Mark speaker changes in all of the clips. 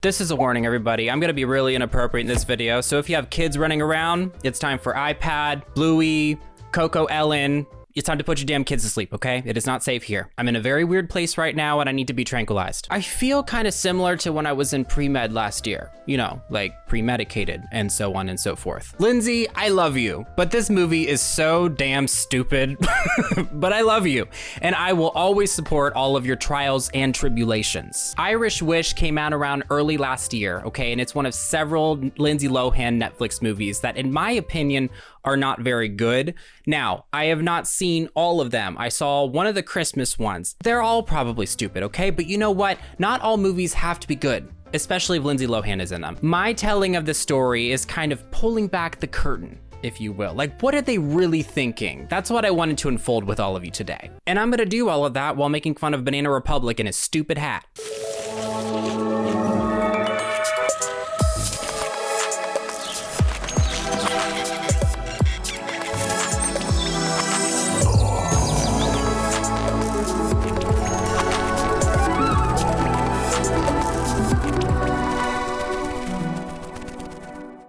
Speaker 1: This is a warning, everybody. I'm gonna be really inappropriate in this video, so if you have kids running around, it's time for iPad, Bluey, Coco Ellen. It's time to put your damn kids to sleep, okay? It is not safe here. I'm in a very weird place right now and I need to be tranquilized. I feel kind of similar to when I was in pre-med last year. You know, like pre-medicated and so on and so forth. Lindsay, I love you, but this movie is so damn stupid, but I love you. And I will always support all of your trials and tribulations. Irish Wish came out around early last year, okay? And it's one of several Lindsay Lohan Netflix movies that, in my opinion, are not very good. Now, I have not seen all of them. I saw one of the Christmas ones. They're all probably stupid, okay? But you know what? Not all movies have to be good, especially if Lindsay Lohan is in them. My telling of the story is kind of pulling back the curtain, if you will. Like, what are they really thinking? That's what I wanted to unfold with all of you today. And I'm gonna do all of that while making fun of Banana Republic and his stupid hat.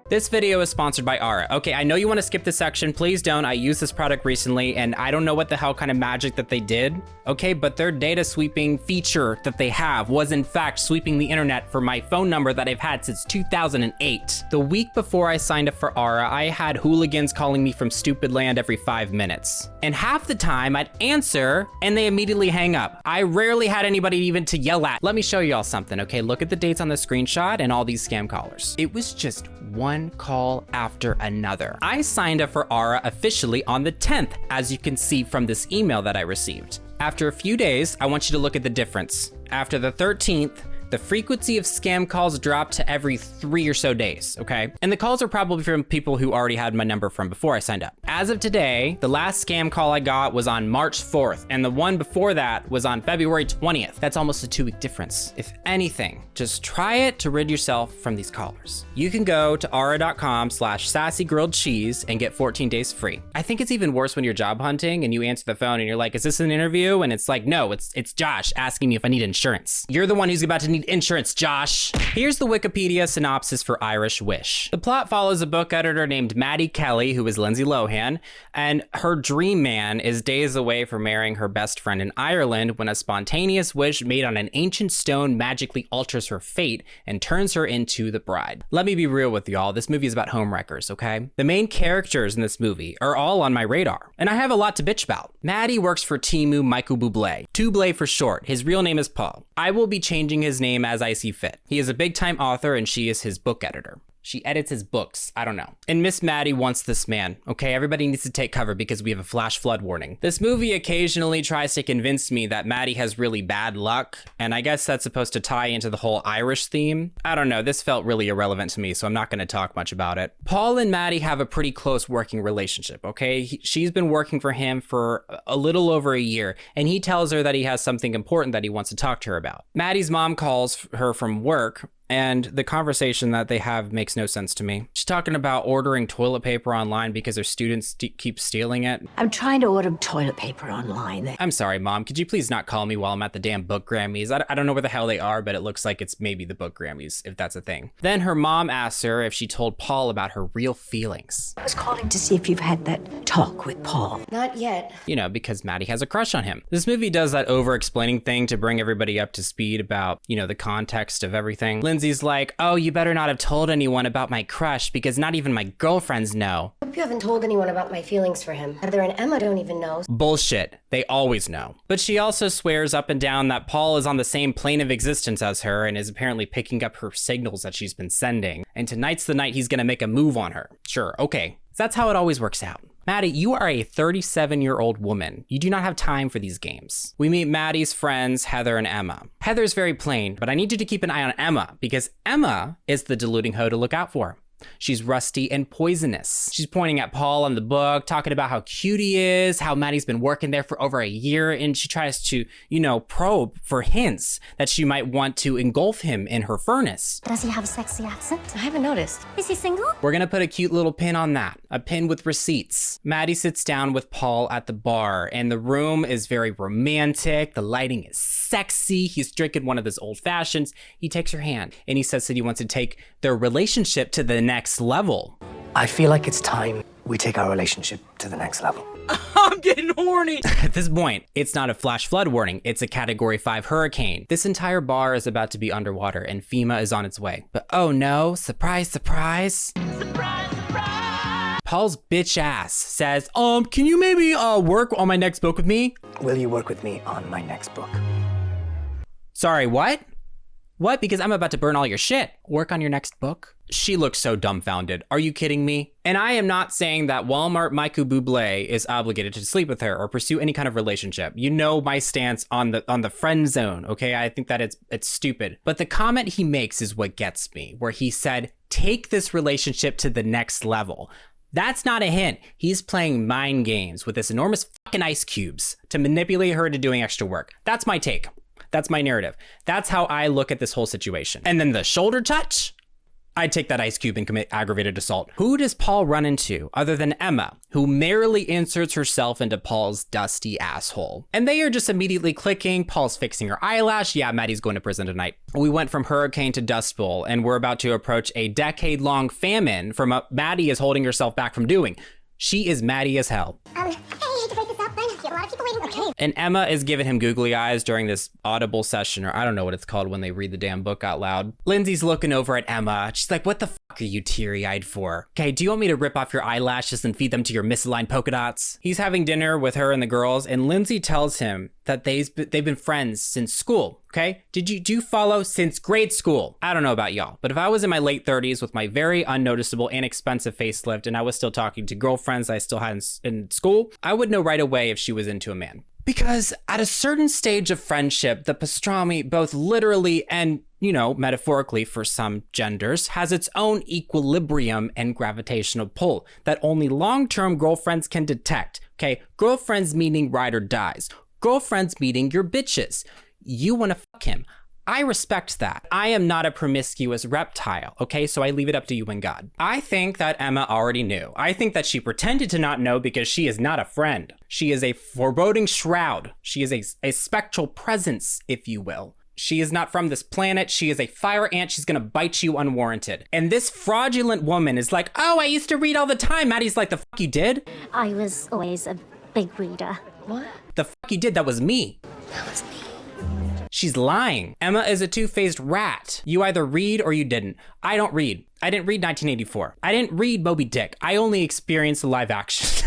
Speaker 1: This video is sponsored by Aura. Okay, I know you want to skip this section. Please don't. I used this product recently and I don't know what the hell kind of magic that they did. Okay, but their data sweeping feature that they have was in fact sweeping the internet for my phone number that I've had since 2008. The week before I signed up for Aura, I had hooligans calling me from stupid land every 5 minutes. And half the time I'd answer and they immediately hang up. I rarely had anybody even to yell at. Let me show y'all something, okay? Look at the dates on the screenshot and all these scam callers. It was just one call after another. I signed up for Aura officially on the 10th, as you can see from this email that I received. After a few days, I want you to look at the difference. After the 13th, the frequency of scam calls dropped to every 3 or so days, okay? And the calls are probably from people who already had my number from before I signed up. As of today, the last scam call I got was on March 4th, and the one before that was on February 20th. That's almost a 2-week difference. If anything, just try it to rid yourself from these callers. You can go to aura.com/sassygrilledcheese and get 14 days free. I think it's even worse when you're job hunting and you answer the phone and you're like, is this an interview? And it's like, no, it's Josh asking me if I need insurance. You're the one who's about to need insurance, Josh. Here's the Wikipedia synopsis for Irish Wish. The plot follows a book editor named Maddie Kelly, who is Lindsay Lohan, and her dream man is days away from marrying her best friend in Ireland when a spontaneous wish made on an ancient stone magically alters her fate and turns her into the bride. Let me be real with y'all, this movie is about homewreckers, okay? The main characters in this movie are all on my radar, and I have a lot to bitch about. Maddie works for Timu Michael Bublé, Tublé for short. His real name is Paul. I will be changing his name as I see fit. He is a big-time author and she is his book editor. She edits his books, I don't know. And Miss Maddie wants this man, okay? Everybody needs to take cover because we have a flash flood warning. This movie occasionally tries to convince me that Maddie has really bad luck, and I guess that's supposed to tie into the whole Irish theme. I don't know, this felt really irrelevant to me, so I'm not gonna talk much about it. Paul and Maddie have a pretty close working relationship, okay? She's been working for him for a little over a year, and he tells her that he has something important that he wants to talk to her about. Maddie's mom calls her from work, and the conversation that they have makes no sense to me. She's talking about ordering toilet paper online because her students keep stealing it.
Speaker 2: I'm trying to order toilet paper online.
Speaker 1: I'm sorry, Mom. Could you please not call me while I'm at the damn book Grammys? I don't know where the hell they are, but it looks like it's maybe the book Grammys, if that's a thing. Then her mom asks her if she told Paul about her real feelings.
Speaker 2: I was calling to see if you've had that talk with Paul.
Speaker 3: Not yet.
Speaker 1: You know, because Maddie has a crush on him. This movie does that over-explaining thing to bring everybody up to speed about, you know, the context of everything. Lindsay's like, oh, you better not have told anyone about my crush because not even my girlfriends know.
Speaker 3: I hope you haven't told anyone about my feelings for him. Heather and Emma don't even know.
Speaker 1: Bullshit. They always know. But she also swears up and down that Paul is on the same plane of existence as her and is apparently picking up her signals that she's been sending. And tonight's the night he's gonna make a move on her. Sure, okay. That's how it always works out. Maddie, you are a 37-year-old woman. You do not have time for these games. We meet Maddie's friends, Heather and Emma. Heather's very plain, but I need you to keep an eye on Emma because Emma is the deluding hoe to look out for. She's rusty and poisonous. She's pointing at Paul in the book, talking about how cute he is, how Maddie's been working there for over a year, and she tries to, probe for hints that she might want to engulf him in her furnace.
Speaker 4: Does he have a sexy accent?
Speaker 3: I haven't noticed.
Speaker 4: Is he single?
Speaker 1: We're gonna put a cute little pin on that, a pin with receipts. Maddie sits down with Paul at the bar, and the room is very romantic. The lighting is sexy. He's drinking one of his old fashions. He takes her hand, and he says that he wants to take their relationship to the next level.
Speaker 5: I feel like it's time we take our relationship to the next level.
Speaker 6: I'm getting horny.
Speaker 1: At this point, it's not a flash flood warning, it's a Category 5 hurricane. This entire bar is about to be underwater and FEMA is on its way. But oh no, surprise, surprise.
Speaker 6: Surprise, surprise.
Speaker 1: Paul's bitch ass says, can you maybe work on my next book with me?
Speaker 5: Will you work with me on my next book?
Speaker 1: Sorry, what? What? Because I'm about to burn all your shit. Work on your next book? She looks so dumbfounded. Are you kidding me? And I am not saying that Walmart Michael Bublé is obligated to sleep with her or pursue any kind of relationship. You know my stance on the friend zone, okay? I think that it's stupid. But the comment he makes is what gets me, where he said, take this relationship to the next level. That's not a hint. He's playing mind games with this enormous fucking ice cubes to manipulate her into doing extra work. That's my take. That's my narrative. That's how I look at this whole situation. And then the shoulder touch, I'd take that ice cube and commit aggravated assault. Who does Paul run into other than Emma, who merrily inserts herself into Paul's dusty asshole? And they are just immediately clicking. Paul's fixing her eyelash. Yeah, Maddie's going to prison tonight. We went from hurricane to Dust Bowl, and we're about to approach a decade-long famine from Maddie is holding herself back from doing. She is Maddie as hell.
Speaker 4: Hey, to break this up, then. You have a lot of people waiting. Okay.
Speaker 1: And Emma is giving him googly eyes during this audible session, or I don't know what it's called when they read the damn book out loud. Lindsay's looking over at Emma. She's like, what the fuck are you teary-eyed for? Okay, do you want me to rip off your eyelashes and feed them to your misaligned polka dots? He's having dinner with her and the girls, and Lindsay tells him that they've been friends since school, okay? Do you follow? Since grade school. I don't know about y'all, but if I was in my late 30s with my very unnoticeable and expensive facelift and I was still talking to girlfriends I still had in school, I would know right away if she was into a man. Because at a certain stage of friendship, the pastrami, both literally and, metaphorically for some genders, has its own equilibrium and gravitational pull that only long-term girlfriends can detect, okay? Girlfriends meaning ride or dies. Girlfriends meeting your bitches. You want to fuck him. I respect that. I am not a promiscuous reptile, okay? So I leave it up to you and God. I think that Emma already knew. I think that she pretended to not know because she is not a friend. She is a foreboding shroud. She is a spectral presence, if you will. She is not from this planet. She is a fire ant. She's gonna bite you unwarranted. And this fraudulent woman is like, oh, I used to read all the time. Maddie's like, the fuck you did?
Speaker 4: I was always a big reader.
Speaker 3: What?
Speaker 1: The fuck you did? That was me.
Speaker 3: That was me.
Speaker 1: She's lying. Emma is a two-faced rat. You either read or you didn't. I don't read. I didn't read 1984. I didn't read Moby Dick. I only experienced the live action.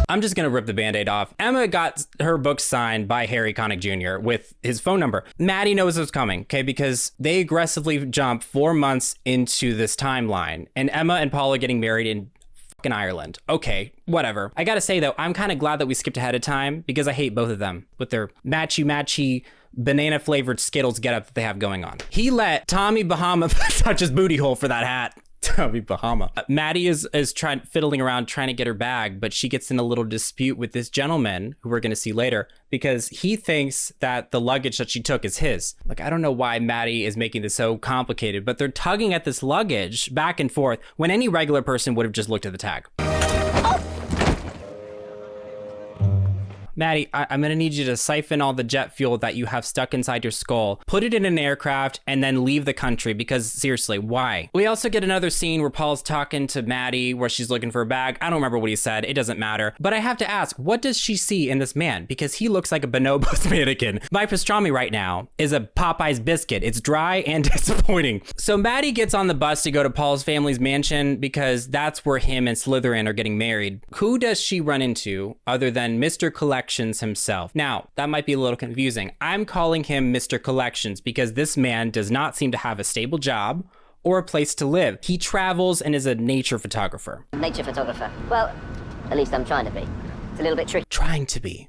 Speaker 1: I'm just gonna rip the Band-Aid off. Emma got her book signed by Harry Connick Jr. with his phone number. Maddie knows what's coming, okay? Because they aggressively jump 4 months into this timeline, and Emma and Paul are getting married in fucking Ireland. Okay, whatever. I gotta say though, I'm kind of glad that we skipped ahead of time because I hate both of them with their matchy banana flavored Skittles getup that they have going on. He let Tommy Bahama touch his booty hole for that hat. Tommy Bahama. Maddie is fiddling around trying to get her bag, but she gets in a little dispute with this gentleman who we're going to see later because he thinks that the luggage that she took is his. Like, I don't know why Maddie is making this so complicated, but they're tugging at this luggage back and forth when any regular person would have just looked at the tag. Maddie, I'm gonna need you to siphon all the jet fuel that you have stuck inside your skull, put it in an aircraft, and then leave the country because seriously, why? We also get another scene where Paul's talking to Maddie where she's looking for a bag. I don't remember what he said, it doesn't matter. But I have to ask, what does she see in this man? Because he looks like a Bonobos mannequin. My pastrami right now is a Popeye's biscuit. It's dry and disappointing. So Maddie gets on the bus to go to Paul's family's mansion because that's where him and Slytherin are getting married. Who does she run into other than Mr. Collections himself? Now, that might be a little confusing. I'm calling him Mr. Collections because this man does not seem to have a stable job or a place to live. He travels and is a nature photographer.
Speaker 7: Nature photographer. Well, at least I'm trying to be. It's a little bit tricky.
Speaker 1: Trying to be.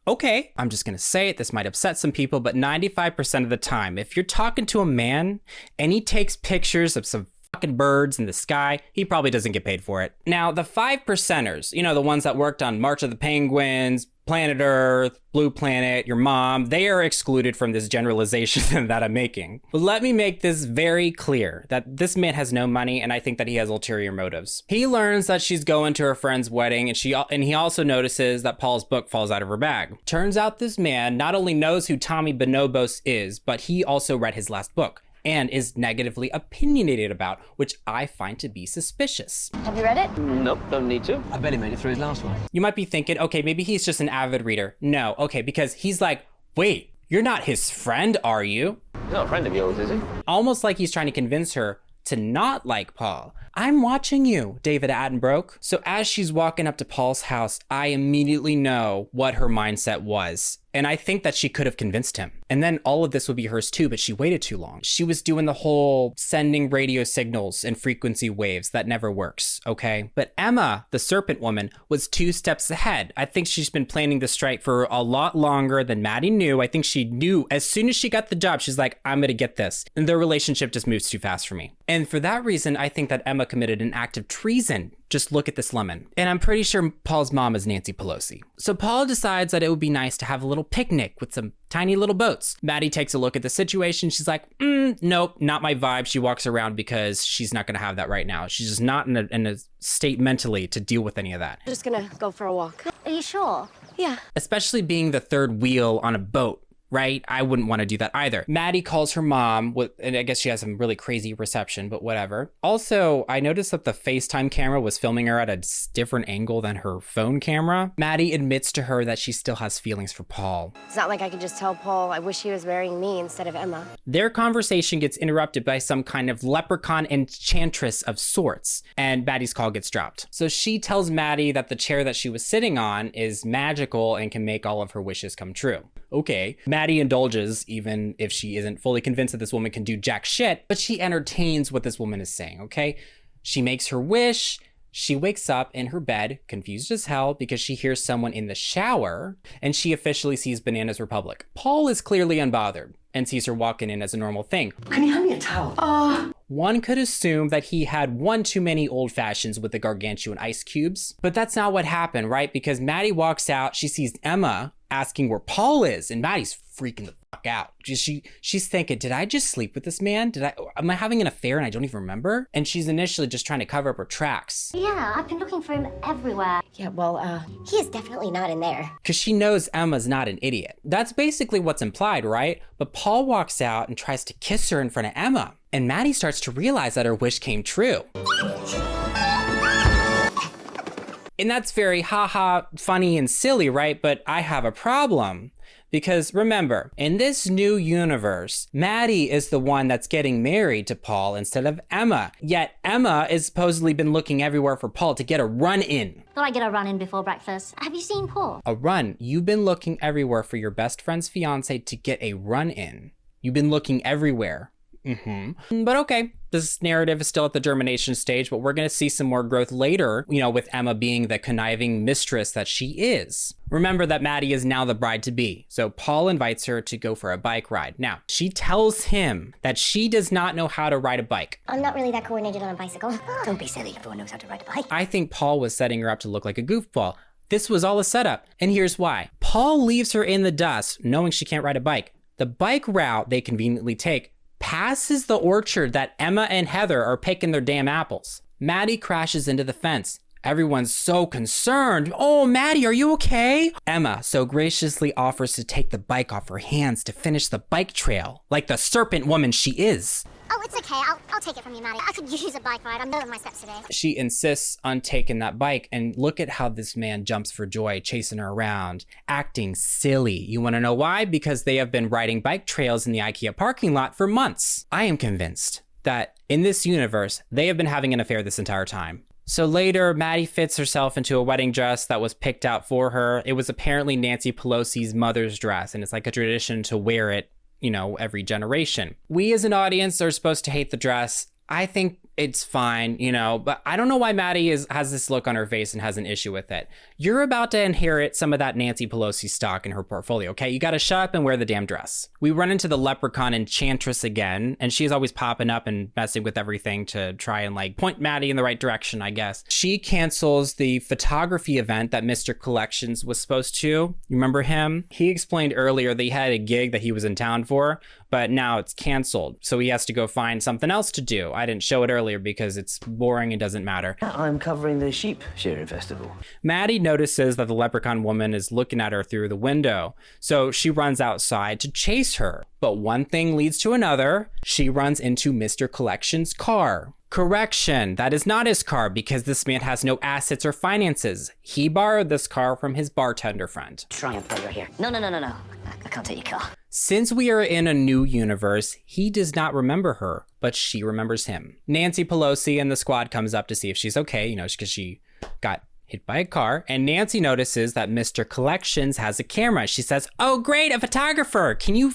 Speaker 1: Okay, I'm just gonna say it, this might upset some people, but 95% of the time, if you're talking to a man and he takes pictures of some fucking birds in the sky, he probably doesn't get paid for it. Now, the 5%ers, the ones that worked on March of the Penguins, Planet Earth, Blue Planet, your mom, they are excluded from this generalization that I'm making. But let me make this very clear that this man has no money, and I think that he has ulterior motives. He learns that she's going to her friend's wedding, and he also notices that Paul's book falls out of her bag. Turns out this man not only knows who Tommy Bonobos is, but he also read his last book and is negatively opinionated about, which I find to be suspicious.
Speaker 3: Have you read it?
Speaker 7: Nope, don't need to.
Speaker 5: I bet he made it through his last one.
Speaker 1: You might be thinking, okay, maybe he's just an avid reader. No, okay, because he's like, wait, you're not his friend, are you?
Speaker 7: He's not a friend of yours, is he?
Speaker 1: Almost like he's trying to convince her to not like Paul. I'm watching you, David Attenborough. So as she's walking up to Paul's house, I immediately know what her mindset was. And I think that she could have convinced him. And then all of this would be hers too, but she waited too long. She was doing the whole sending radio signals and frequency waves. That never works, okay? But Emma, the serpent woman, was 2 steps ahead. I think she's been planning the strike for a lot longer than Maddie knew. I think she knew as soon as she got the job, she's like, I'm gonna get this. And their relationship just moves too fast for me. And for that reason, I think that Emma committed an act of treason. Just look at this lemon. And I'm pretty sure Paul's mom is Nancy Pelosi. So Paul decides that it would be nice to have a little picnic with some tiny little boats. Maddie takes a look at the situation. She's like, nope, not my vibe. She walks around because she's not gonna have that right now. She's just not in a state mentally to deal with any of that.
Speaker 3: I'm just gonna go for a walk.
Speaker 4: Are you sure?
Speaker 3: Yeah.
Speaker 1: Especially being the third wheel on a boat. Right? I wouldn't want to do that either. Maddie calls her mom, and I guess she has some really crazy reception, but whatever. Also, I noticed that the FaceTime camera was filming her at a different angle than her phone camera. Maddie admits to her that she still has feelings for Paul.
Speaker 3: It's not like I could just tell Paul I wish he was marrying me instead of Emma.
Speaker 1: Their conversation gets interrupted by some kind of leprechaun enchantress of sorts, and Maddie's call gets dropped. So she tells Maddie that the chair that she was sitting on is magical and can make all of her wishes come true. Okay. Maddie indulges, even if she isn't fully convinced that this woman can do jack shit, but she entertains what this woman is saying, okay? She makes her wish. She wakes up in her bed, confused as hell, because she hears someone in the shower, and she officially sees Bananas Republic. Paul is clearly unbothered and sees her walking in as a normal thing.
Speaker 5: Can you hand me a towel?
Speaker 1: One could assume that he had one too many old fashions with the gargantuan ice cubes, but that's not what happened, right? Because Maddie walks out, she sees Emma asking where Paul is, and Maddie's freaking the fuck out. She's thinking, did I just sleep with this man? Am I having an affair and I don't even remember? And she's initially just trying to cover up her tracks.
Speaker 4: Yeah, I've been looking for him everywhere.
Speaker 3: Yeah, well, he is definitely not in there.
Speaker 1: Because she knows Emma's not an idiot. That's basically what's implied, right? But Paul walks out and tries to kiss her in front of Emma. And Maddie starts to realize that her wish came true. And that's very haha, funny and silly, right? But I have a problem. Because remember, in this new universe, Maddie is the one that's getting married to Paul instead of Emma. Yet Emma has supposedly been looking everywhere for Paul to get a run-in.
Speaker 4: Thought I'd get a run-in before breakfast. Have you seen Paul?
Speaker 1: A run. You've been looking everywhere for your best friend's fiance to get a run-in. You've been looking everywhere. But okay, this narrative is still at the germination stage, but we're going to see some more growth later, with Emma being the conniving mistress that she is. Remember that Maddie is now the bride-to-be, so Paul invites her to go for a bike ride. Now, she tells him that she does not know how to ride a bike.
Speaker 4: I'm not really that coordinated on a bicycle.
Speaker 2: Don't be silly, everyone knows how to ride a bike.
Speaker 1: I think Paul was setting her up to look like a goofball. This was all a setup, and here's why. Paul leaves her in the dust, knowing she can't ride a bike. The bike route they conveniently take passes the orchard that Emma and Heather are picking their damn apples. Maddie crashes into the fence. Everyone's so concerned. Oh, Maddie, are you okay? Emma so graciously offers to take the bike off her hands to finish the bike trail, like the serpent woman she is.
Speaker 4: Oh, it's okay. I'll take it from you, Maddie. I could use a bike ride. I'm knowing my steps today.
Speaker 1: She insists on taking that bike, and look at how this man jumps for joy, chasing her around, acting silly. You want to know why? Because they have been riding bike trails in the IKEA parking lot for months. I am convinced that in this universe, they have been having an affair this entire time. So later, Maddie fits herself into a wedding dress that was picked out for her. It was apparently Nancy Pelosi's mother's dress, and it's like a tradition to wear it every generation. We as an audience are supposed to hate the dress. I think it's fine, you know, but I don't know why Maddie has this look on her face and has an issue with it. You're about to inherit some of that Nancy Pelosi stock in her portfolio, okay? You gotta shut up and wear the damn dress. We run into the leprechaun Enchantress again, and she's always popping up and messing with everything to try and like point Maddie in the right direction, I guess. She cancels the photography event that Mr. Collections was supposed to. You remember him? He explained earlier that he had a gig that he was in town for, but now it's canceled. So he has to go find something else to do. I didn't show it earlier because it's boring and doesn't matter.
Speaker 5: I'm covering the sheep shearing festival.
Speaker 1: Maddie notices that the leprechaun woman is looking at her through the window. So she runs outside to chase her. But one thing leads to another. She runs into Mr. Collection's car. Correction, that is not his car because this man has no assets or finances. He borrowed this car from his bartender friend.
Speaker 2: Triumph while you're here. No. I can't take your car.
Speaker 1: Since we are in a new universe, he does not remember her, but she remembers him. Nancy Pelosi and the squad comes up to see if she's okay, you know, because she got hit by a car, and Nancy notices that Mr. Collections has a camera. She says, "Oh, great, a photographer. Can you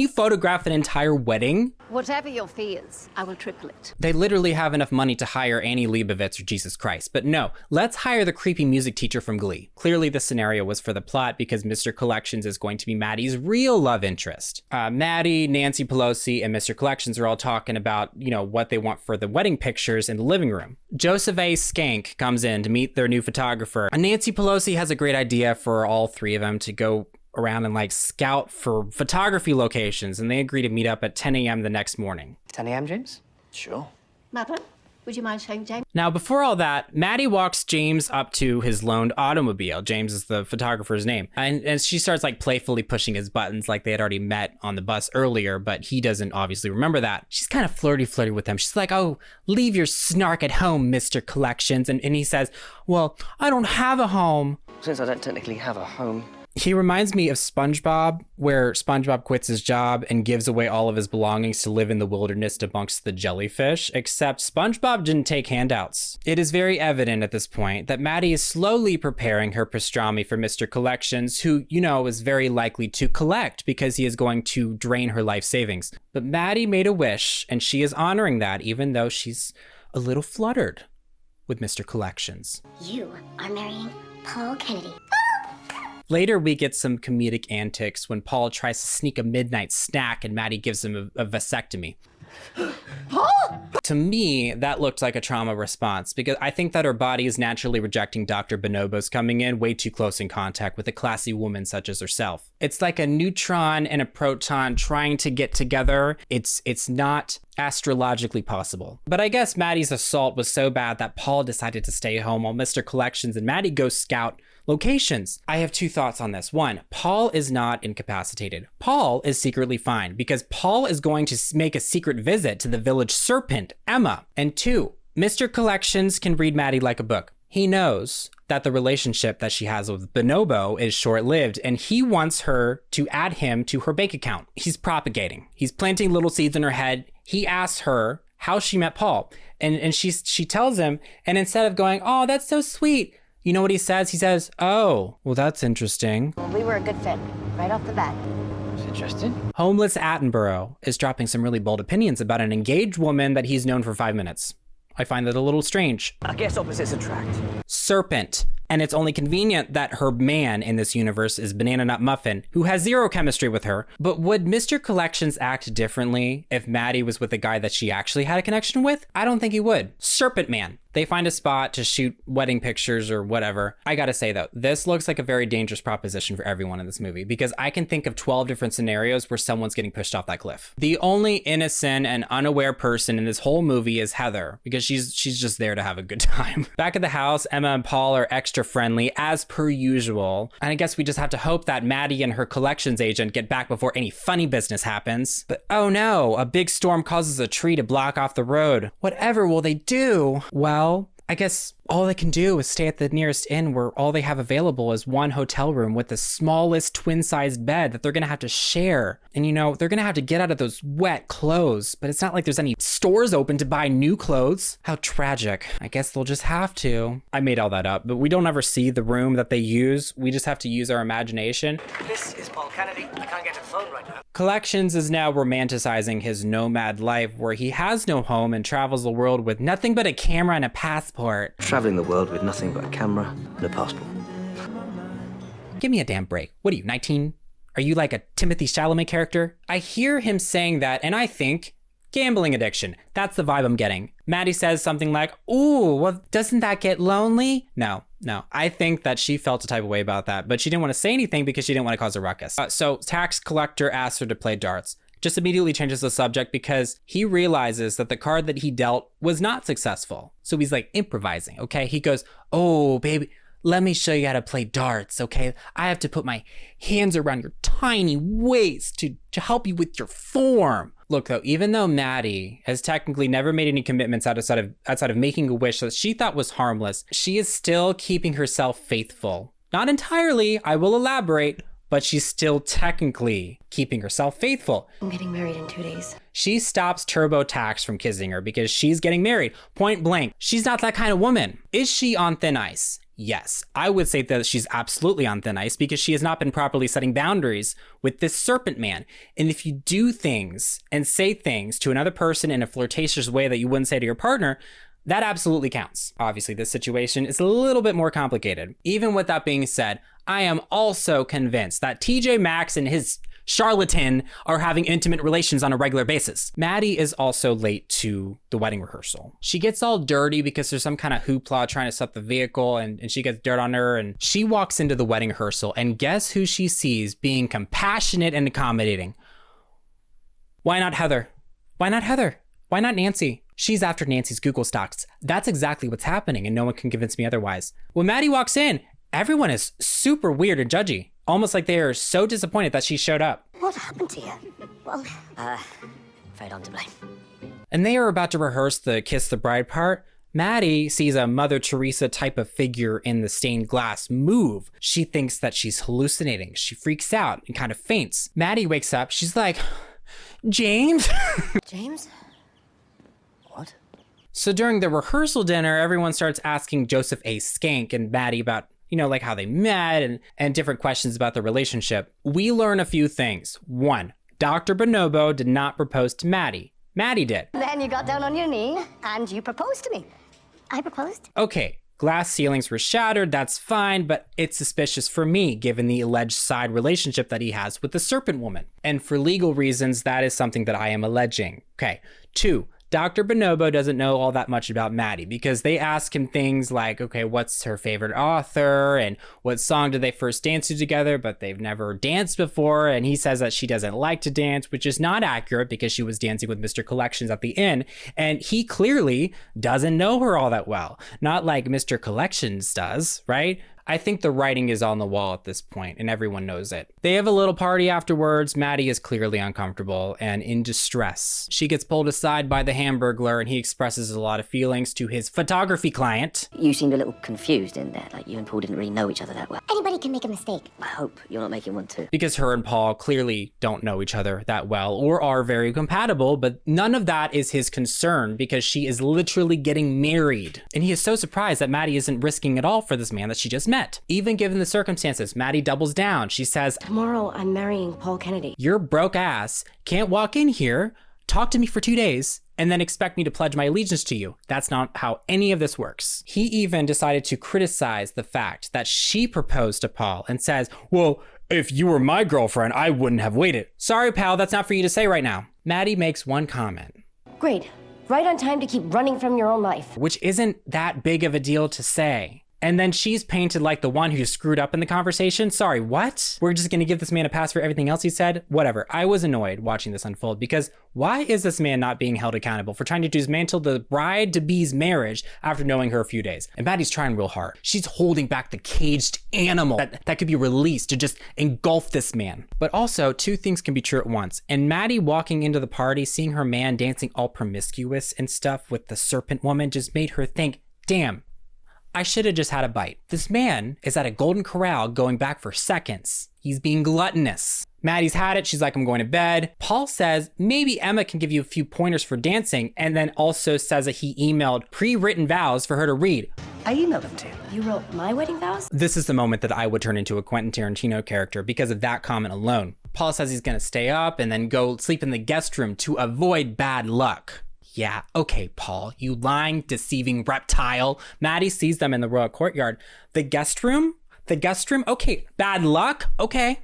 Speaker 1: photograph an entire wedding?"
Speaker 8: Whatever your fears, I will triple it.
Speaker 1: They literally have enough money to hire Annie Leibovitz or Jesus Christ, but no, let's hire the creepy music teacher from Glee. Clearly the scenario was for the plot because Mr. Collections is going to be Maddie's real love interest. Maddie, Nancy Pelosi, and Mr. Collections are all talking about, you know, what they want for the wedding pictures in the living room. Joseph A. Skank comes in to meet their new photographer. And Nancy Pelosi has a great idea for all three of them to go around and like scout for photography locations, and they agree to meet up at 10 a.m. the next morning.
Speaker 5: 10 a.m., James? Sure.
Speaker 8: Madeline, would you mind showing James?
Speaker 1: Now, before all that, Maddie walks James up to his loaned automobile. James is the photographer's name. And she starts like playfully pushing his buttons like they had already met on the bus earlier, but he doesn't obviously remember that. She's kind of flirty with him. She's like, "Oh, leave your snark at home, Mr. Collections." And he says, "Well, I don't have a home."
Speaker 5: Since I don't technically have a home.
Speaker 1: He reminds me of SpongeBob, where SpongeBob quits his job and gives away all of his belongings to live in the wilderness amongst the jellyfish, except SpongeBob didn't take handouts. It is very evident at this point that Maddie is slowly preparing her pastrami for Mr. Collections, who, you know, is very likely to collect because he is going to drain her life savings. But Maddie made a wish, and she is honoring that even though she's a little fluttered with Mr. Collections.
Speaker 4: You are marrying Paul Kennedy.
Speaker 1: Later, we get some comedic antics when Paul tries to sneak a midnight snack and Maddie gives him a vasectomy.
Speaker 8: Paul!
Speaker 1: To me, that looked like a trauma response because I think that her body is naturally rejecting Dr. Bonobos coming in way too close in contact with a classy woman such as herself. It's like a neutron and a proton trying to get together. It's not astrologically possible. But I guess Maddie's assault was so bad that Paul decided to stay home while Mr. Collections and Maddie go scout locations. I have two thoughts on this. One, Paul is not incapacitated. Paul is secretly fine because Paul is going to make a secret visit to the village serpent, Emma. And two, Mr. Collections can read Maddie like a book. He knows that the relationship that she has with Bonobo is short-lived, and he wants her to add him to her bank account. He's propagating. He's planting little seeds in her head. He asks her how she met Paul, and she tells him, and instead of going, "Oh, that's so sweet," you know what he says? He says, "Oh, well, that's interesting."
Speaker 8: Well, we were a good fit, right off the bat.
Speaker 5: It's interesting.
Speaker 1: Homeless Attenborough is dropping some really bold opinions about an engaged woman that he's known for 5 minutes. I find that a little strange.
Speaker 5: I guess opposites attract.
Speaker 1: Serpent. And it's only convenient that her man in this universe is Banana Nut Muffin, who has zero chemistry with her. But would Mr. Collections act differently if Maddie was with a guy that she actually had a connection with? I don't think he would. Serpent Man. They find a spot to shoot wedding pictures or whatever. I gotta say though, this looks like a very dangerous proposition for everyone in this movie because I can think of 12 different scenarios where someone's getting pushed off that cliff. The only innocent and unaware person in this whole movie is Heather because she's just there to have a good time. Back at the house, Emma and Paul are extra friendly as per usual. And I guess we just have to hope that Maddie and her collections agent get back before any funny business happens. But oh no, a big storm causes a tree to block off the road. Whatever will they do? Well, I guess all they can do is stay at the nearest inn where all they have available is one hotel room with the smallest twin-sized bed that they're gonna have to share. And you know, they're gonna have to get out of those wet clothes, but it's not like there's any stores open to buy new clothes. How tragic. I guess they'll just have to. I made all that up, but we don't ever see the room that they use. We just have to use our imagination.
Speaker 5: This is Paul Kennedy. I can't get to the phone right now.
Speaker 1: Collections is now romanticizing his nomad life where he has no home and travels the world with nothing but a camera and a passport.
Speaker 5: Traveling the world with nothing but a camera and a passport.
Speaker 1: Give me a damn break. What are you, 19? Are you like a Timothy Chalamet character? I hear him saying that and I think, gambling addiction. That's the vibe I'm getting. Maddie says something like, ooh, well, doesn't that get lonely? No. I think that she felt a type of way about that, but she didn't want to say anything because she didn't want to cause a ruckus. So tax collector asks her to play darts. Just immediately changes the subject because he realizes that the card that he dealt was not successful. So he's like improvising, okay? He goes, oh, baby, let me show you how to play darts, okay? I have to put my hands around your tiny waist to help you with your form. Look, though, even though Maddie has technically never made any commitments outside of making a wish that she thought was harmless, she is still keeping herself faithful. Not entirely, I will elaborate, but she's still technically keeping herself faithful.
Speaker 3: I'm getting married in 2 days.
Speaker 1: She stops TurboTax from kissing her because she's getting married, point blank. She's not that kind of woman. Is she on thin ice? Yes, I would say that she's absolutely on thin ice because she has not been properly setting boundaries with this serpent man. And if you do things and say things to another person in a flirtatious way that you wouldn't say to your partner, that absolutely counts. Obviously, this situation is a little bit more complicated. Even with that being said, I am also convinced that TJ Maxx and his charlatan are having intimate relations on a regular basis. Maddie is also late to the wedding rehearsal. She gets all dirty because there's some kind of hoopla trying to set the vehicle and she gets dirt on her and she walks into the wedding rehearsal and guess who she sees being compassionate and accommodating? Why not Heather? Why not Heather? Why not Nancy? She's after Nancy's Google stocks. That's exactly what's happening and no one can convince me otherwise. When Maddie walks in, everyone is super weird and judgy. Almost like they are so disappointed that she showed up.
Speaker 2: What happened to you? Well, afraid I'm to blame.
Speaker 1: And they are about to rehearse the kiss the bride part. Maddie sees a Mother Teresa type of figure in the stained glass move. She thinks that she's hallucinating. She freaks out and kind of faints. Maddie wakes up. She's like, James?
Speaker 3: James?
Speaker 5: What?
Speaker 1: So during the rehearsal dinner, everyone starts asking Joseph A. Skank and Maddie about, you know, like how they met and different questions about the relationship. We learn a few things. 1, Dr. Bonobo did not propose to Maddie. Maddie did.
Speaker 8: Then you got down on your knee and you proposed to me.
Speaker 4: I proposed?
Speaker 1: Okay, glass ceilings were shattered, that's fine, but it's suspicious for me given the alleged side relationship that he has with the serpent woman. And for legal reasons, that is something that I am alleging. Okay, 2, Dr. Bonobo doesn't know all that much about Maddie because they ask him things like, okay, what's her favorite author and what song did they first dance to together, but they've never danced before. And he says that she doesn't like to dance, which is not accurate because she was dancing with Mr. Collections at the inn. And he clearly doesn't know her all that well. Not like Mr. Collections does, right? I think the writing is on the wall at this point and everyone knows it. They have a little party afterwards. Maddie is clearly uncomfortable and in distress. She gets pulled aside by the Hamburglar and he expresses a lot of feelings to his photography client.
Speaker 2: You seemed a little confused in there, like you and Paul didn't really know each other that well.
Speaker 4: Anybody can make a mistake.
Speaker 2: I hope you're not making one too.
Speaker 1: Because her and Paul clearly don't know each other that well or are very compatible, but none of that is his concern because she is literally getting married. And he is so surprised that Maddie isn't risking it all for this man that she just met. Even given the circumstances, Maddie doubles down. She says,
Speaker 3: Tomorrow I'm marrying Paul Kennedy.
Speaker 1: your broke ass can't walk in here, talk to me for 2 days, and then expect me to pledge my allegiance to you. That's not how any of this works. He even decided to criticize the fact that she proposed to Paul and says, well, if you were my girlfriend, I wouldn't have waited. Sorry, pal, that's not for you to say right now. Maddie makes one comment,
Speaker 3: Great. Right on time to keep running from your own life.
Speaker 1: which isn't that big of a deal to say. And then she's painted like the one who screwed up in the conversation. Sorry, what? We're just gonna give this man a pass for everything else he said? Whatever. I was annoyed watching this unfold because why is this man not being held accountable for trying to dismantle the bride-to-be's marriage after knowing her a few days? And Maddie's trying real hard. She's holding back the caged animal that could be released to just engulf this man. But also, 2 things can be true at once. And Maddie walking into the party, seeing her man dancing all promiscuous and stuff with the serpent woman just made her think, damn, I should have just had a bite. This man is at a Golden Corral going back for seconds. He's being gluttonous. Maddie's had it. She's like, I'm going to bed. Paul says maybe Emma can give you a few pointers for dancing, and then also says that he emailed pre-written vows for her to read.
Speaker 5: I emailed them to you.
Speaker 3: You wrote my wedding vows?
Speaker 1: This is the moment that I would turn into a Quentin Tarantino character because of that comment alone. Paul says he's gonna stay up and then go sleep in the guest room to avoid bad luck. Yeah, okay, Paul, you lying, deceiving reptile. Maddie sees them in the royal courtyard. The guest room? Okay, bad luck? Okay,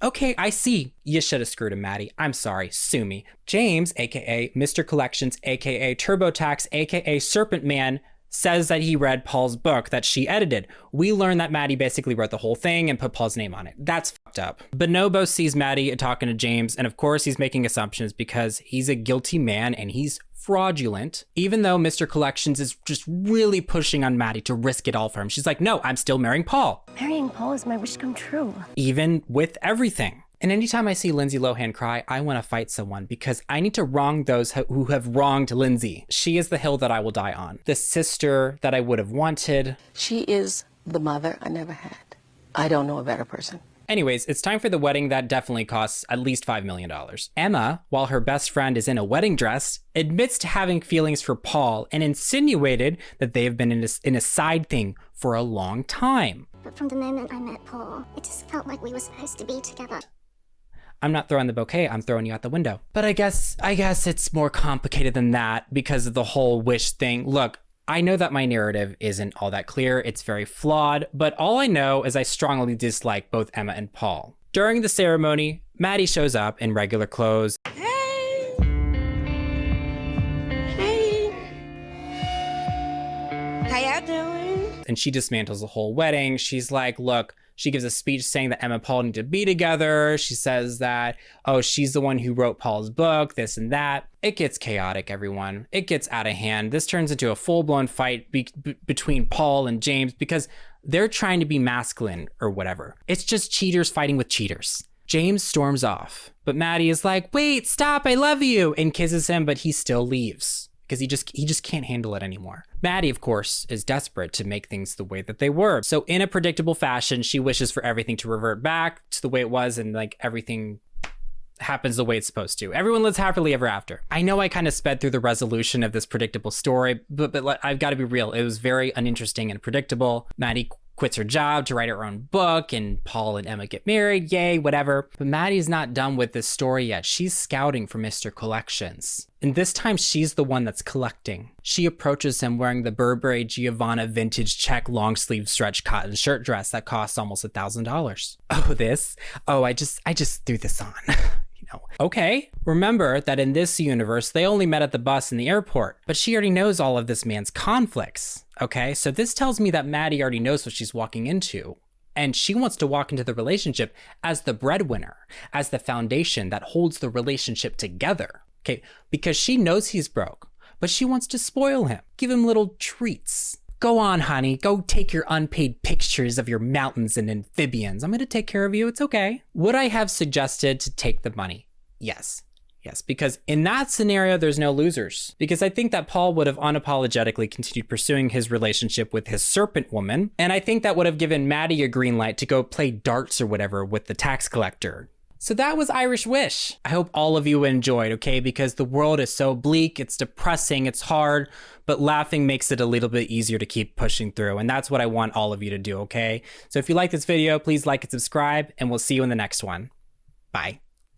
Speaker 1: I see. You should have screwed him, Maddie. I'm sorry, sue me. James, aka Mr. Collections, aka TurboTax, aka Serpent Man, says that he read Paul's book that she edited. We learn that Maddie basically wrote the whole thing and put Paul's name on it. That's fucked up. Bonobo sees Maddie talking to James, and of course he's making assumptions because he's a guilty man and he's fraudulent, even though Mr. Collections is just really pushing on Maddie to risk it all for him. She's like, no, I'm still marrying Paul.
Speaker 3: Marrying Paul is my wish come true.
Speaker 1: Even with everything. And anytime I see Lindsay Lohan cry, I want to fight someone because I need to wrong those who have wronged Lindsay. She is the hill that I will die on. The sister that I would have wanted.
Speaker 9: She is the mother I never had. I don't know a better person.
Speaker 1: Anyways, it's time for the wedding that definitely costs at least $5 million. Emma, while her best friend is in a wedding dress, admits to having feelings for Paul and insinuated that they have been in a side thing for a long time.
Speaker 4: But from the moment I met Paul, it just felt like we were supposed to be together.
Speaker 1: I'm not throwing the bouquet, I'm throwing you out the window. But I guess it's more complicated than that because of the whole wish thing. Look, I know that my narrative isn't all that clear. It's very flawed, but all I know is I strongly dislike both Emma and Paul. During the ceremony, Maddie shows up in regular clothes.
Speaker 9: Hey, how y'all doing?
Speaker 1: And she dismantles the whole wedding. She's like, look, she gives a speech saying that Emma and Paul need to be together. She says that, oh, she's the one who wrote Paul's book, this and that. It gets chaotic, everyone. It gets out of hand. This turns into a full-blown fight between Paul and James because they're trying to be masculine or whatever. It's just cheaters fighting with cheaters. James storms off, but Maddie is like, wait, stop, I love you, and kisses him, but he still leaves because he just can't handle it anymore. Maddie, of course, is desperate to make things the way that they were. So in a predictable fashion, she wishes for everything to revert back to the way it was and like everything happens the way it's supposed to. Everyone lives happily ever after. I know I kind of sped through the resolution of this predictable story, but I've got to be real. It was very uninteresting and predictable. Maddie quits her job to write her own book, and Paul and Emma get married, yay, whatever. But Maddie's not done with this story yet. She's scouting for Mr. Collections. And this time she's the one that's collecting. She approaches him wearing the Burberry Giovanna vintage check long sleeve stretch cotton shirt dress that costs almost $1,000. Oh, this? Oh, I just threw this on. Okay, remember that in this universe, they only met at the bus in the airport, but she already knows all of this man's conflicts, okay? So this tells me that Maddie already knows what she's walking into, and she wants to walk into the relationship as the breadwinner, as the foundation that holds the relationship together, okay? Because she knows he's broke, but she wants to spoil him, give him little treats. Go on, honey, go take your unpaid pictures of your mountains and amphibians. I'm gonna take care of you, it's okay. Would I have suggested to take the money? Yes, because in that scenario, there's no losers. Because I think that Paul would have unapologetically continued pursuing his relationship with his serpent woman. And I think that would have given Maddie a green light to go play darts or whatever with the tax collector. So that was Irish Wish. I hope all of you enjoyed, okay? Because the world is so bleak, it's depressing, it's hard, but laughing makes it a little bit easier to keep pushing through. And that's what I want all of you to do, okay? So if you like this video, please like and subscribe, and we'll see you in the next one. Bye.